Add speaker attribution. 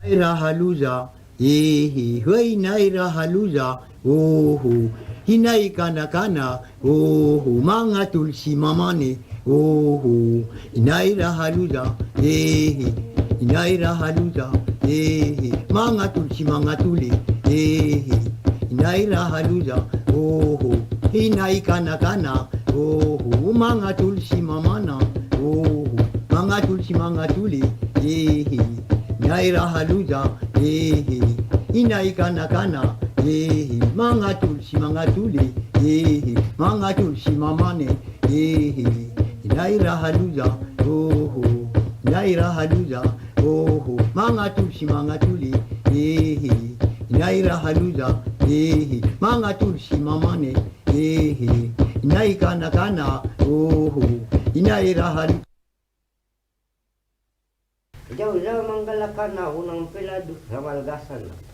Speaker 1: Haluza, hoi naira haluza, hinai kana kana, mga tulsi mamane, naira haluza, naira haluza, mga tulsi mga tuli, naira haluza, hinai kana kana, mga tulsi mamana, mga tulsi mga tuli, naira haluza, inai kana kana, mga tulsi mga tuli, mga tulsi mamane, naira haluza, naira haluza, mga tulsi mga tuli, naira haluza, mga tulsi mamane, inai kana kana, naira haluza.
Speaker 2: Jauh-jauh manggalakana unang pilado sa Malgasan.